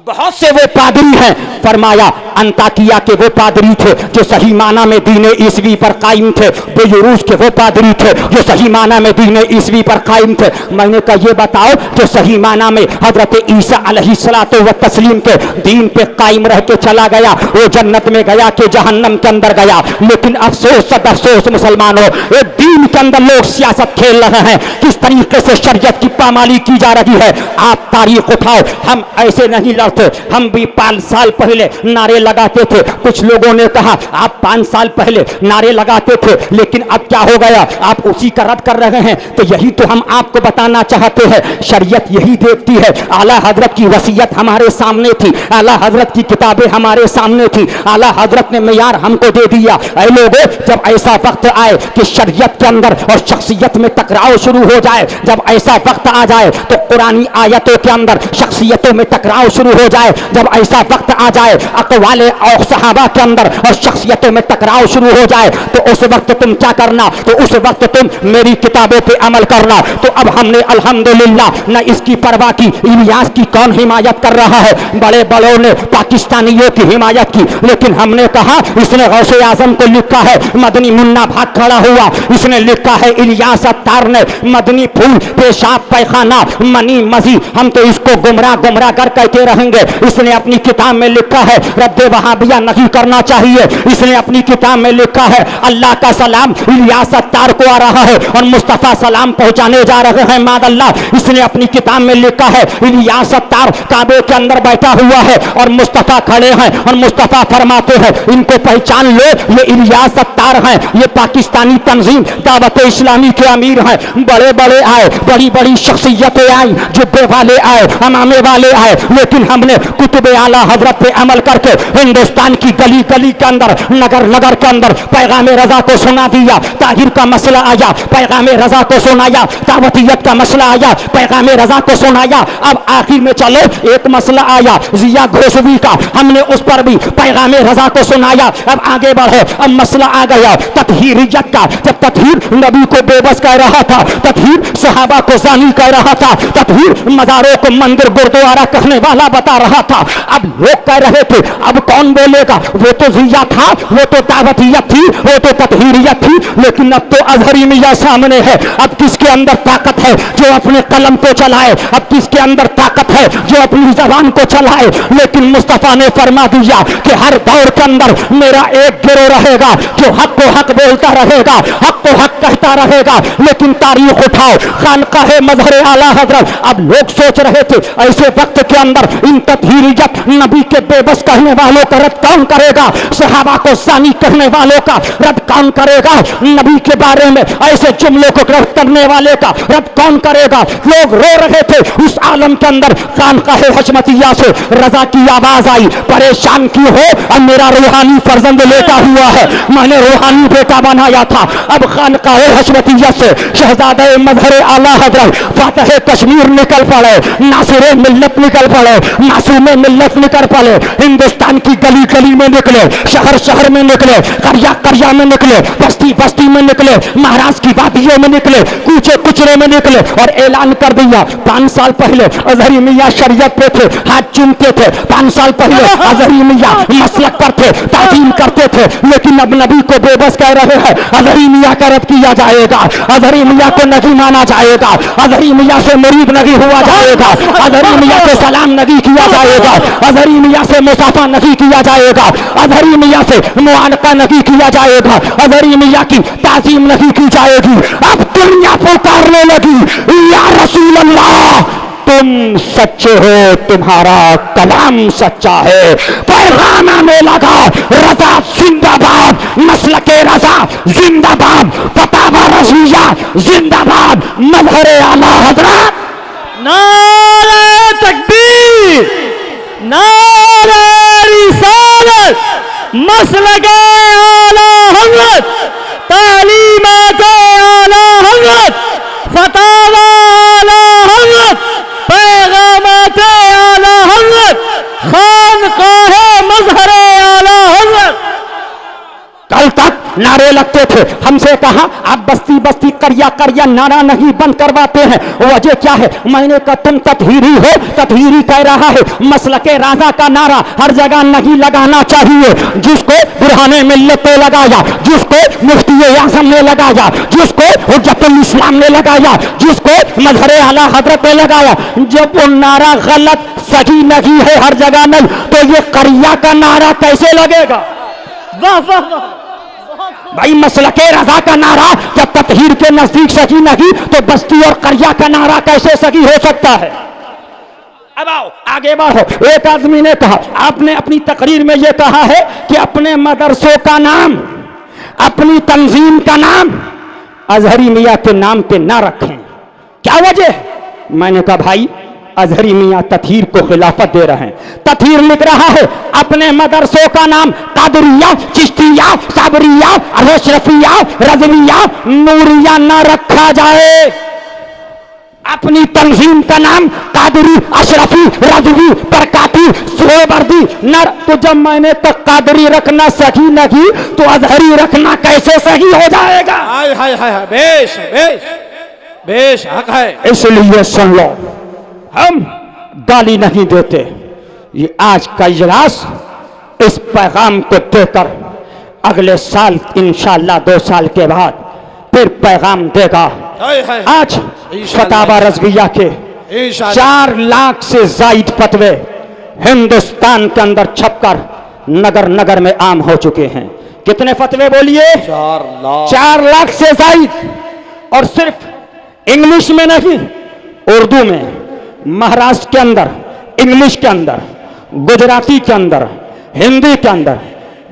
बहुत से वो पादरी हैं, फरमाया अंताकिया के वो पादरी थे जो सही माना में दीन ईसवी पर कायम थे, बेयूरूस के वो पादरी थे जो सही माना में दीन ईसवी पर कायम थे। मैंने कहा ये बताओ जो सही माना में हजरत ईसा अलैहिस्सलातु व तस्लीम के दीन पे कायम रह के चला गया, वो जन्नत में गया कि जहन्नम के अंदर गया। लेकिन अफसोस सद अफसोस मुसलमानों, ये दीन के अंदर लोग सियासत खेल रहे हैं, किस तरीके से शरीयत की पामाली की जा रही है। आप तारीख उठाओ, हम ऐसे नहीं लड़ते। हम भी 5 साल पहले नारे लगाते थे। कुछ लोगों ने कहा आप 5 साल पहले नारे लगाते थे, लेकिन अब क्या हो गया, आप उसी का रद्द कर रहे हैं। तो यही तो हम आपको बताना चाहते हैं, शरीयत यही देखती है। आला हजरत की वसीयत हमारे सामने थी, आला हजरत की किताबें हमारे सामने थी, आला हजरत ने मेयार हमको दे दिया। ऐ लोगों, जब ऐसा वक्त आए कि शरीयत के अंदर और शख्सियत में टकराव शुरू हो जाए, जब ऐसा वक्त आ जाए तो कुरानी आयतों के अंदर शख्सियतों में टकराव शुरू हो जाए, जब ऐसा वक्त आ जाए अक़वाले और सहाबा के अंदर और शख्सियतों में टकराव शुरू हो जाए, तो उस वक्त तुम क्या करना, तो उस वक्त तुम मेरी किताबों पे अमल करना। तो अब हमने अल्हम्दुलिल्लाह न इसकी परवाह की, इलियास की कौन हिमायत कर रहा है, बड़े बड़ों ने पाकिस्तानियों की हिमायत की, लेकिन हमने कहा इसने गौसे आजम को लिखा है, मदनी मुन्ना भाग खड़ा हुआ, इसने लिखा है इलियास अत्तार ने मदनी फूल पेशाब पैखाना मनी मजी, हम तो इसको गुमराह गुमराह कर कहते रहेंगे। इसने अपनी किताब में लिखा है रद्द वहाबिया नहीं करना चाहिए, इसने अपनी किताब में लिखा है अल्लाह का सलाम इलियास अत्तार को आ रहा है और मुस्तफा सलाम पहुंचाने जा रहे हैं मादल्ला। इसने अपनी किताब में लिखा है इलियास अत्तार काबे के अंदर बैठा हुआ है और मुस्तफा खड़े हैं और मुस्तफा फरमाते हैं इनको पहचान लो, ये इलियास अत्तार हैं, ये पाकिस्तानी तंजीम दावत इस्लामी के अमीर हैं। बड़े बड़े आए, बड़ी बड़ी शख्सियतें आई, जुब्बे वाले आए, अमामे वाले आए, लेकिन हमने कुतुबे आला हजरत पे अमल करके हिंदुस्तान की गली गली के अंदर, नगर नगर के अंदर पैगाम रजा को सुना दिया। ताहिर का मसला आया, पैगाम रजा को सुनाया, दावतियत का मसला आया, पैगाम रजा को सुनाया। अब आखिर में चलो एक मसला आया जिया घोषवी का, हमने उस पर भी पैगाम रजा को सुनाया। अब आगे बढ़ो, अब मसला आ गया तत्हीरियत का, जब तत्हीर नबी को बेबस कह रहा था, तत्हीर सहाबा को जानी कह रहा था, तत्हीर मज़ारों को मंदिर गुरुद्वारा कहने वाला बता रहा था। अब लोग कह रहे थे अब कौन बोलेगा, वो तो जिया था, वो तो दावतियत थी, वो तो तत्हीरियत थी, लेकिन अब तो अजहरी मियां सामने है। अब किसके अंदर ताकत है जो अपने कलम को चलाए, अब किसके अंदर ताकत है जो अपनी जबान को चलाए। लेकिन मुस्तफा ने फरमा दिया कि हर दौर के अंदर मेरा एक गिरोह रहेगा जो हक को हक बोलता रहेगा, हक को हक कहता रहेगा। लेकिन तारीख उठाओ, खानकाहे मजहर आला हजरत, अब लोग सोच रहे थे ऐसे वक्त के अंदर इन तत्हीरियत नबी के बेबस कहने वालों का रद्द कौन करेगा, सहाबा को सानी कहने वालों का रद्द कौन करेगा, नबी के बारे में ऐसे जुमलों को रद्द करने वाले का रद्द कौन करेगा। लोग रो रहे थे उस आलम के अंदर। खानकाहे हशमतिया से रजा की आवाज आई, परेशान क्यों हो, अब मेरा रूहानी फर्जंद लेटा हुआ है, मैंने रूहानी बेटा बनाया था। अब खानकाहे हशमतिया से शहजादे मजहर आला हजरत फातह कश्मीर निकल पड़े, नासिरे मिल्लत निकल पड़े, मासूमे मिल्लत निकल पड़े, हिंदुस्तान की गली गली में निकले, शहर शहर में निकले, करिया करिया में निकले, बस्ती बस्ती में निकले, महाराष्ट्र की वादियों में निकले, कूचे कुचरे में निकले और ऐलान कर दिया। 5 साल पहले अजहरी मियां शरीयत पे थे, हाथ चूमते थे, 5 साल पहले अजहरी मियां मसलक पर थे, ताज़ीम करते थे, लेकिन अब नबी को बेबस कह रहे हैं। अजहरी मियां का रद्द किया जाएगा, अजहरी मियां को नहीं माना जाएगा, अजहरी मियां से मुरीद नहीं हुआ जाएगा, अजहरी मियां को सलाम नहीं किया जाएगा, अजहरी मियां से मुसाफा नहीं किया जाएगा, अजहरी मियां से मुआनका नहीं किया जाएगा, अजहरी मियां की ताज़ीम नहीं की जाएगी। अब दुनिया पुकारने लगी या रसूल अल्लाह तुम सच्चे हो, तुम्हारा कलाम सच्चा है। पैगाम आने लगा रजा जिंदाबाद, मसलके रजा जिंदाबाद, फतावा रज़िया जिंदाबाद, मजहर आला हजरत नारे तकबीर, नारे रिसालत, मसलके आला हजरत, तालीमात आला हजरत, फतावा आला हजरत, पैगामात आला हजरत, खानकाहे मजहर आला हजरत। कल तक नारे लगते थे हम हमसे कहा आप बस्ती बस्ती करिया करिया नारा नहीं बंद करवाते हैं, वजह क्या है? मैंने कहा तुम तत्हीरी हो, तत्हीरी कह रहा है मसलके राजा का नारा हर जगह नहीं लगाना चाहिए। जिसको बुरहाने मिल्लत ने लगाया, जिसको मुफ्ती आज़म ने लगाया, जिसको हुज्जतुल इस्लाम ने लगाया, जिसको मजहर आला हजरत ने लगाया, जब वो नारा गलत सही नहीं है हर जगह नहीं, तो ये करिया का नारा कैसे लगेगा? वाह वाह वाह, भाई मसलके रजा का नारा जब तत्हीर के नजदीक सही नहीं, तो बस्ती और करिया का नारा कैसे सही हो सकता है? अब आओ आगे बढ़ो। एक आदमी ने कहा, आपने अपनी तकरीर में यह कहा है कि अपने मदरसों का नाम, अपनी तंजीम का नाम अजहरी मियाँ के नाम पे ना रखें, क्या वजह? मैंने कहा भाई अजहरी मियाँ तत्हीर को खिलाफत दे रहे हैं। तत्हीर लिख रहा है अपने मदरसों का नाम कादरिया, चिश्तिया, साबरिया, अशरफिया, रजविया, नूरिया ना रखा जाए। अपनी तंजीम का नाम कादरी, अशरफी, रजवी, बरकाती, सुहरावर्दी न, तो जब मैंने तक कादरी रखना सही नहीं, तो अजहरी रखना कैसे सही हो जाएगा? हाय हाय हाय हाय, बेश बेश बेश हक है। इसलिए सुन लो, हम गाली नहीं देते। ये आज का इजलास इस पैगाम को देकर अगले साल इंशाअल्लाह 2 साल के बाद फिर पैगाम देगा। आज फतावा रज़विया के 4 लाख से जायद फतवे हिंदुस्तान के अंदर छपकर नगर नगर में आम हो चुके हैं। कितने फतवे बोलिए? 4 लाख से जायद। और सिर्फ इंग्लिश में नहीं, उर्दू में, महाराष्ट्र के अंदर, इंग्लिश के अंदर, गुजराती के अंदर, हिंदी के अंदर,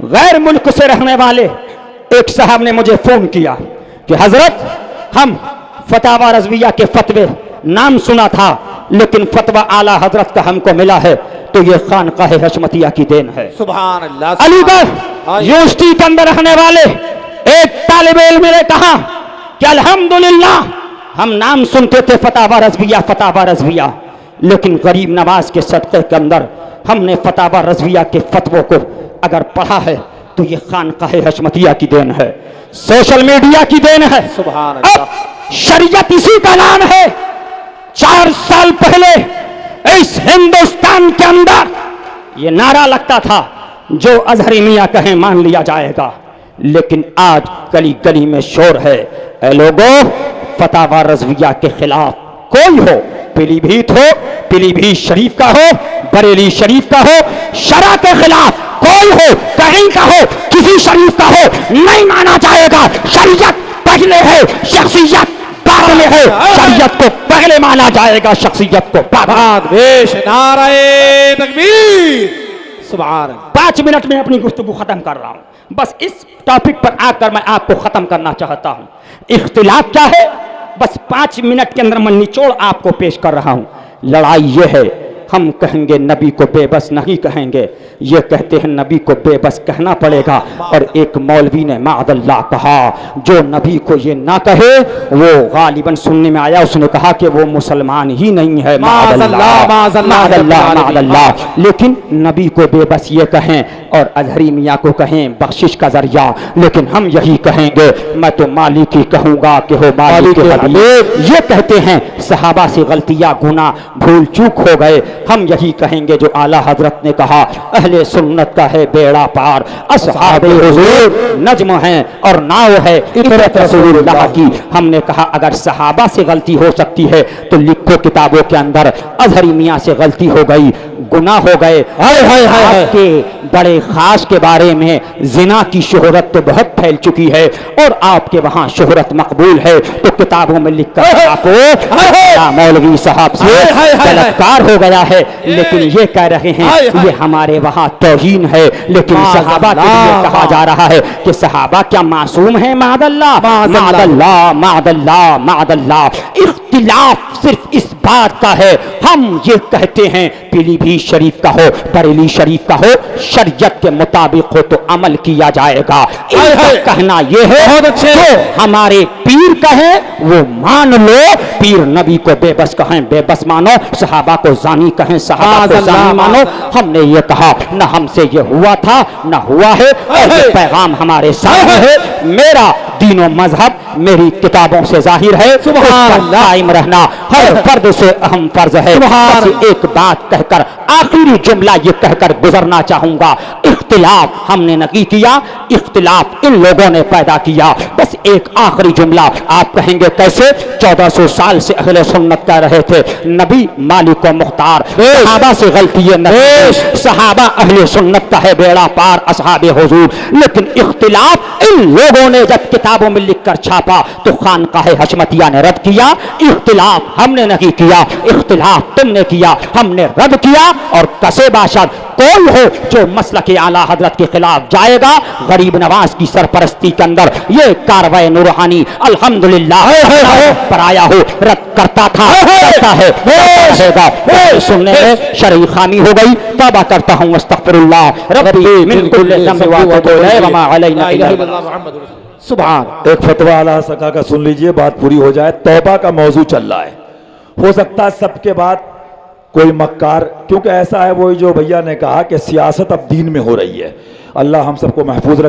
गैर मुल्क से रहने वाले एक साहब ने मुझे फोन किया कि हजरत हम फतावा रज़विया के फतवे नाम सुना था, लेकिन फतवा आला हजरत का हमको मिला है, तो ये खानकाह हशमतिया की देन है। सुभान अल्लाह। अलीगढ़ यूनिवर्सिटी के अंदर रहने वाले एक तालिबे इल्म ने कहा कि अल्हम्दुलिल्लाह हम नाम सुनते थे फतावा रज़विया, फतावा रज़विया, लेकिन गरीब नवाज के सदक़े के अंदर हमने फतावा रज़विया के फतवों को अगर पढ़ा है तो ये खानकाह हशमतिया की देन है, सोशल मीडिया की देन है। सुभान अल्लाह। अब शरीयत इसी का नाम है। 4 साल पहले इस हिंदुस्तान के अंदर ये नारा लगता था जो अजहरी मियाँ कहें मान लिया जाएगा, लेकिन आज गली गली में शोर है, ऐ लोगों फतावा रज़विया के खिलाफ कोई हो, पीलीभीत हो, पीलीभीत शरीफ का हो, बरेली शरीफ का हो, शरा के खिलाफ कोई हो, कहीं का हो, किसी शरीफ का हो, नहीं माना जाएगा। शरीयत पहले है, शख्सियत बाद में है। शरीयत को पहले माना जाएगा, शख्सियत को बाद। बेश नारे तकबीर। सुभान अल्लाह। 5 मिनट में अपनी गुफ्तगू खत्म कर रहा हूं। बस इस टॉपिक पर आकर मैं आपको खत्म करना चाहता हूं। इख्तिलाफ क्या है, बस 5 मिनट के अंदर मैं निचोड़ आपको पेश कर रहा हूं। लड़ाई ये है, हम कहेंगे नबी को बेबस नहीं कहेंगे, ये कहते हैं नबी को बेबस कहना पड़ेगा। और एक मौलवी ने माअल्लाह कहा, जो नबी को ये ना कहे वो गालिबन सुनने में आया, उसने कहा कि वो मुसलमान ही नहीं है। माअल्लाह माअल्लाह माअल्लाह। लेकिन नबी को बेबस ये कहें और अजहरी मियाँ को कहें बख्शिश का जरिया, लेकिन हम यही कहेंगे, मैं तो मालिक ही कहूँगा कि हो मालिक के हबीब। ये कहते हैं सहाबा से गलतियाँ गुनाह भूल चूक हो गए, हम यही कहेंगे जो आला हजरत ने कहा, अहले सुन्नत का है बेड़ा पार, असहाबे हुजूर नज्म है और नाव है इतरत रसूलुल्लाह की। हमने कहा अगर सहाबा से गलती हो सकती है तो लिखो किताबों के अंदर अजहरी मियाँ से गलती हो गई, गुनाह हो गए। आपके बड़े खास के बारे में जिना की शोहरत तो बहुत फैल चुकी है और आपके वहाँ शोहरत मकबूल है, तो किताबों में लिखकर आपको मौलवी साहब से बलात्कार हो गया है, लेकिन ये कह रहे हैं ये हमारे वहाँ तौहीन है। लेकिन सहाबा के लिए कहा जा रहा है कि सहाबा क्या मासूम है? मादल्लाह मादल्लाह मादल्लाह मादल्लाह। इख्तिलाफ सिर्फ इस बात का है, हम ये कहते हैं पीलीभीत शरीफ का हो, बरेली शरीफ का हो, शरीयत के मुताबिक हो तो अमल किया जाएगा। इनका कहना ये है जो हमारे पीर कहे वो मान लो, पीर नबी को बेबस कहें बेबस मानो, सहाबा को जानी कहें सहाबा को जानी मानो। हमने ये कहा न हमसे ये हुआ था न हुआ है, और ये पैगाम हमारे सामने है। मेरा दीन और मजहब मेरी किताबों से जाहिर है, उस पर कायम रहना हर फर्द से अहम फर्ज है। बस एक बात कहकर आखिरी जुमला ये कहकर गुजरना चाहूंगा, इख्तिलाफ हमने नहीं किया, इख्तिलाफ इन लोगों ने पैदा किया। बस एक आखिरी जुमला, आप कहेंगे कैसे? 1400 साल से अहले सुन्नत कह रहे थे नबी मालिक व मुख्तार, सहाबा से गलती है नहीं, सहाबा अहले सुन्नत का है बेड़ा पार, असहाबे हुजूर। लेकिन इख्तिलाफ इन लोगों ने जब किताबों में लिखकर छापा तो खानकाहे हशमतिया ने रद्द किया। इख्तिलाफ हमने नहीं किया, इख्तिलाफ तुमने किया, हमने रद्द किया। और कसे बाशद कौन हो जो मसलक आला हजरत के खिलाफ जाएगा? गरीब नवाज की सरपरस्ती के अंदर ये कार्रवाई नूरहानी अल्हम्दुलिल्लाह पर आया हो, रद्द करता था, करता है, रहेगा। सुनने में शरई खामी हो गई, तौबा करता हूँ, अस्तगफिरुल्लाह रब्बी मिन कुल्लि ज़ंब व अतूबु इलैहि व मा अलैना इल्ला सुभान। एक फतवा आला सका का सुन लीजिए, बात पूरी हो जाए। तौबा का मौजू चल रहा है, हो सकता है सबके बाद कोई मक्कार, क्योंकि ऐसा है वही जो भैया ने कहा कि सियासत अब दीन में हो रही है। अल्लाह हम सबको महफूज रखे।